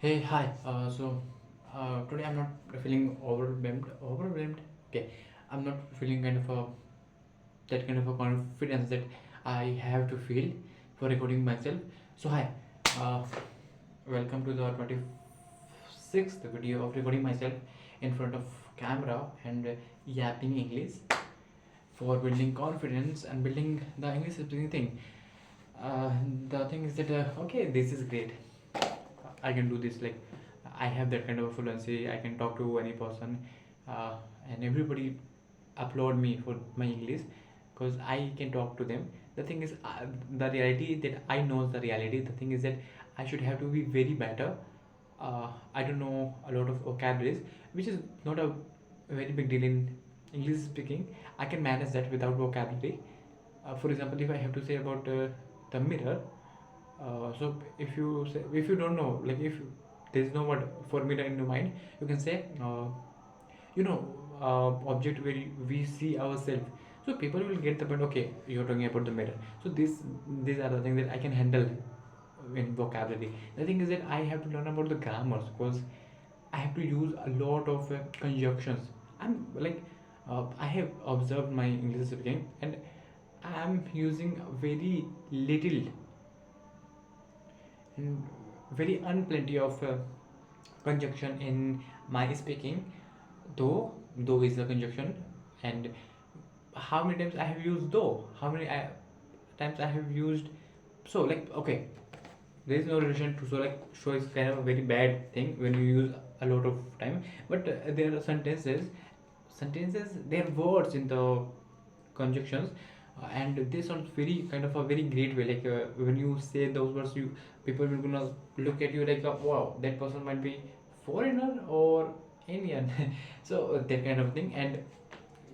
Hey, hi. Today I'm not feeling overwhelmed. Overwhelmed. Okay, I'm not feeling that kind of a confidence that I have to feel for recording myself. So hi, uh, welcome to the 26th video of recording myself in front of camera and yapping English for building confidence and building the English speaking thing. Uh, the thing is that okay, this is great. I can do this. Like I have that kind of fluency. I can talk to any person, uh, and everybody applaud me for my English because I can talk to them. The thing is, the reality that I know the reality. The thing is that I should have to be very better. I don't know a lot of vocabularies, which is not a very big deal in English speaking. I can manage that without vocabulary. For example, if I have to say about the mirror, so if you don't know, like if there's no word for mirror in your mind, you can say you know object where we see ourselves. So people will get the point. Okay, you're talking about the mirror. So these are the things that I can handle in vocabulary. The thing is that I have to learn about the grammars because I have to use a lot of conjunctions. I'm like I have observed my English speaking and I'm using very little and very unplenty of conjunction in my speaking. Though is a conjunction, and how many times I have used though? How many times I have used so? Like okay, there is no relation to so like so is kind of a very bad thing when you use a lot of time. But there are sentences, there are words in the conjunctions, and they sound very kind of a very great way. Like when you say those words, you people will gonna look at you like wow, that person might be foreigner or Indian. So that kind of thing, and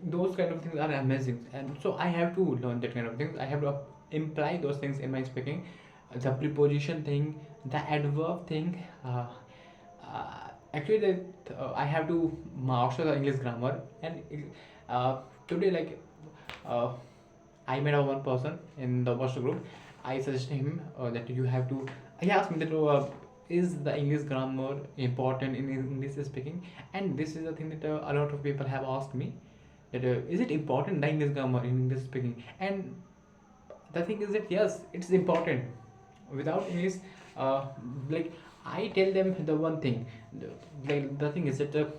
those kind of things are amazing. And so I have to learn that kind of things. I have to imply those things in my speaking. The preposition thing, the adverb thing. Actually that I have to master the English grammar. And uh, today like uh, I met a one person in the WhatsApp group. I suggested him that you have to. He asked me that is the English grammar important in English speaking, and this is the thing that a lot of people have asked me that is it important the English grammar in English speaking. And the thing is that yes, it's important. Without English, uh, like I tell them the one thing, the thing is that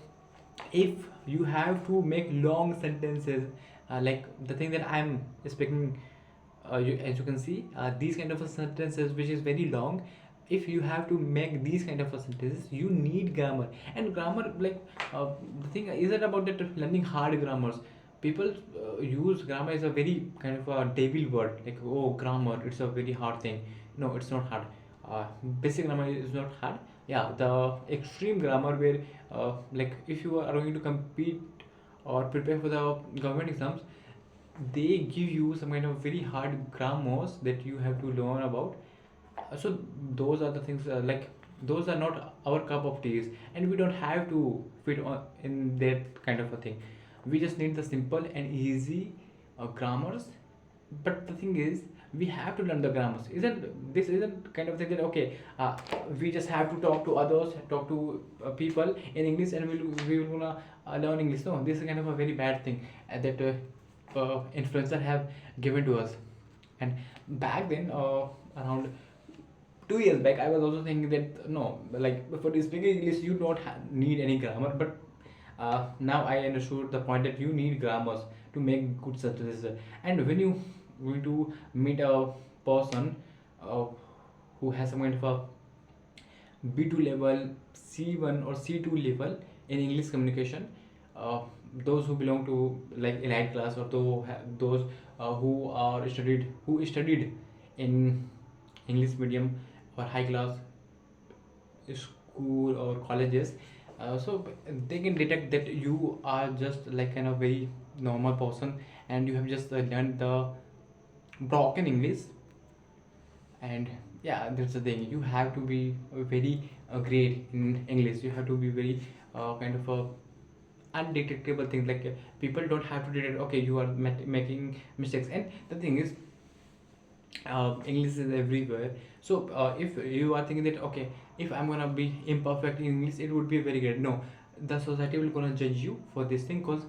if you have to make long sentences, like the thing that I'm speaking, as you can see, these kind of a sentences which is very long. If you have to make these kind of a sentences, you need grammar. And grammar, like the thing isn't about that learning hard grammars. People use grammar as a very kind of a devil word, like oh, grammar, it's a very hard thing. No, it's not hard. uh, Basic grammar is not hard. Yeah, the extreme grammar where like if you are going to compete or prepare for the government exams, they give you some kind of very hard grammars that you have to learn about. So those are the things, like those are not our cup of teas, and we don't have to fit on in that kind of a thing. We just need the simple and easy grammars. But the thing is, we have to learn the grammars. Isn't this isn't kind of thing that okay, we just have to talk to others, talk to people in English, and we will gonna learn English. No, this is kind of a very bad thing that influencer have given to us. And back then, around 2 years back, I was also thinking that no, like for speaking English you don't need any grammar. But now I understood the point that you need grammars to make good sentences. And when you going to meet a person uh, who has some kind of a B2 level, C1 or C2 level in English communication, uh, those who belong to like elite class, or those who studied in English medium or high class school or colleges, so they can detect that you are just like kind of very normal person, and you have just learned the broken English. And yeah, that's the thing, you have to be very great in English. You have to be very kind of a undetectable thing. Like people don't have to detect okay, you are making mistakes. And the thing is, English is everywhere. So if you are thinking that okay, if I'm gonna be imperfect in English, it would be very great. No, the society will gonna judge you for this thing, because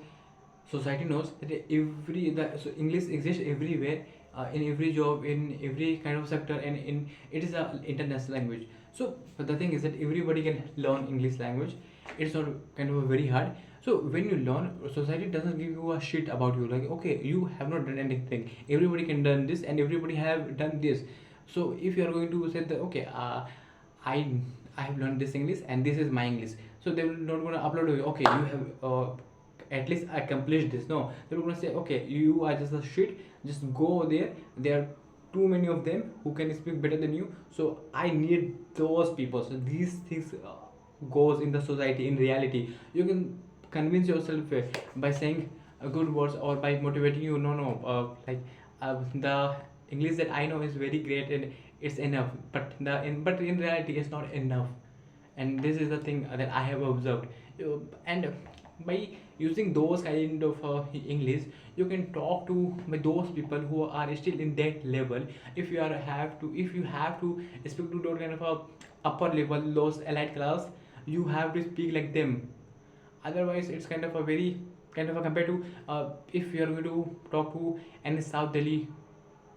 society knows that so English exists everywhere, in every job, in every kind of sector, and in it is a international language. So but the thing is that everybody can learn English language. It's not kind of very hard. So when you learn, society doesn't give you a shit about you, like, okay, you have not done anything, everybody can done this and everybody have done this. So if you are going to say that, okay, I I have learned this English and this is my English, so they will not gonna upload you. Okay, you have at least accomplished this. No, they're gonna say, okay, you are just a shit. Just go there. There are too many of them who can speak better than you. So I need those people. So these things goes in the society. In reality, you can convince yourself by saying good words or by motivating you. No, no, the English that I know is very great and it's enough. But in reality, it's not enough. And this is the thing that I have observed. And by using those kind of English, you can talk to those people who are still in that level. If you have to speak to those kind of upper level, those elite class, you have to speak like them. Otherwise it's kind of a very kind of a compared to, if you are going to talk to any South Delhi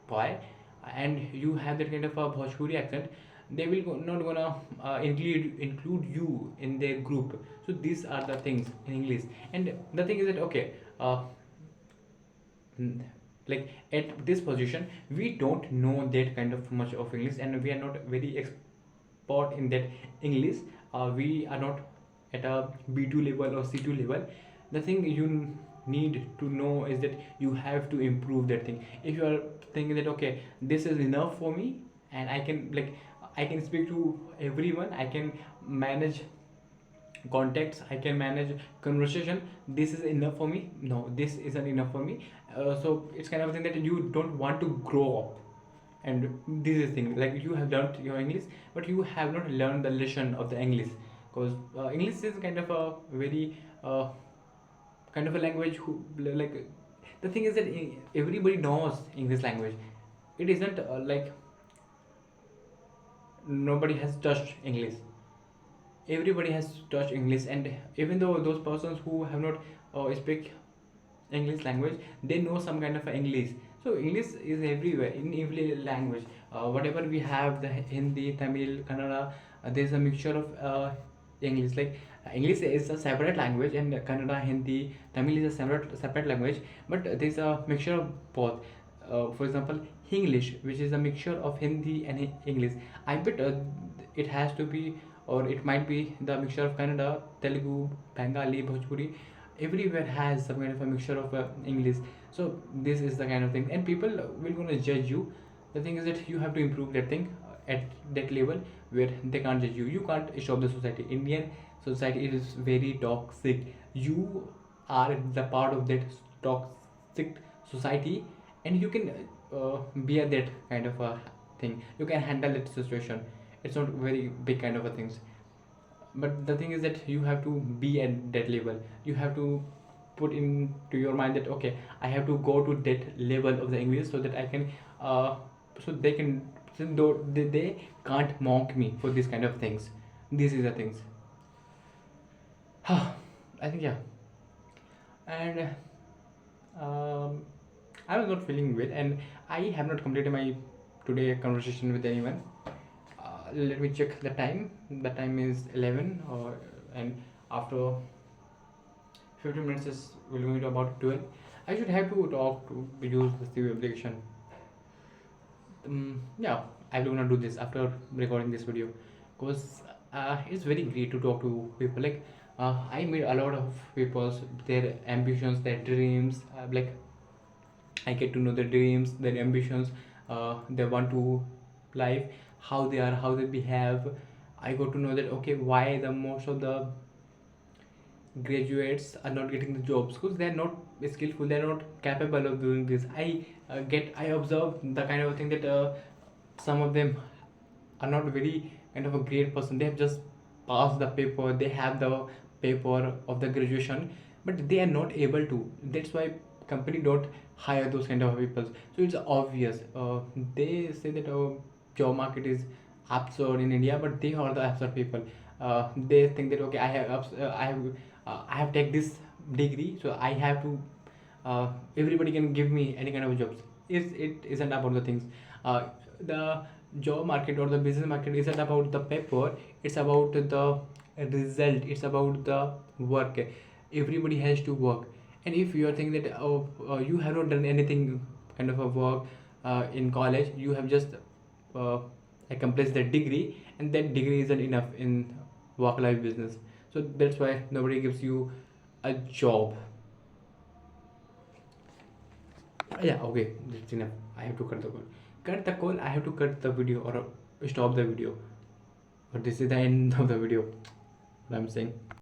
boy and you have that kind of a Bhojpuri accent, they will not gonna include you in their group. So these are the things in English. And the thing is that, okay, mm, like at this position we don't know that kind of much of English and we are not very expert in that English. We are not at a B2 level or C2 level. The thing you need to know is that you have to improve that thing. If you are thinking that, okay, this is enough for me and I can speak to everyone, I can manage contacts, I can manage conversation, this is enough for me. No, this isn't enough for me. So it's kind of a thing that you don't want to grow up. And this is the thing, like, you have learned your English but you have not learned the lesson of the English. Because English is kind of a very kind of a language who, like, the thing is that everybody knows English language. It isn't like nobody has touched English. Everybody has touched English. And even though those persons who have not speak English language, they know some kind of English. So English is everywhere in every language. Whatever we have, the Hindi, Tamil, Kannada, there's a mixture of English. Like, English is a separate language and Kannada, Hindi, Tamil is a separate language, but there's a mixture of both. For example, English, which is a mixture of Hindi and English. I bet it has to be, or it might be the mixture of Kannada, Telugu, Bengali, Bhojpuri. Everywhere has some kind of a mixture of English. So this is the kind of thing, and people will gonna judge you. The thing is that you have to improve that thing at that level where they can't judge you. You can't stop the society. Indian society is very toxic. You are the part of that toxic society, and you can be at that kind of a thing. You can handle that situation. It's not very big kind of a things. But the thing is that you have to be at that level. You have to put into your mind that, okay, I have to go to that level of the English so that I can so they can, so though they can't mock me for this kind of things. This is the things. I think, yeah. And I was not feeling well, and I have not completed my today conversation with anyone. Let me check the time. The time is 11, and after 15 minutes is we're going to about 12. I should have to talk to use the CV application. Yeah, I'm gonna do this after recording this video, because it's very great to talk to people. Like, I meet a lot of people, their ambitions, their dreams. Like, I get to know their dreams, their ambitions, they want to life, how they are, how they behave. I got to know that, okay, why the most of the graduates are not getting the jobs, because they are not skillful, they are not capable of doing this. I observe the kind of thing that some of them are not very kind of a great person. They have just passed the paper, they have the paper of the graduation, but they are not able to. That's why company don't hire those kind of people. So it's obvious. They say that job market is absurd in India, but they are the absurd people. They think that okay, I have take this degree, so I have to. Everybody can give me any kind of jobs. It isn't about the things. The job market or the business market isn't about the paper. It's about the result. It's about the work. Everybody has to work. And if you are thinking that you have not done anything kind of a work in college, you have just uh, accomplished that degree, and that degree isn't enough in work life business. So that's why nobody gives you a job. Yeah, okay, that's enough. I have to cut the call. Cut the call. I have to cut the video or stop the video. But this is the end of the video. What I'm saying.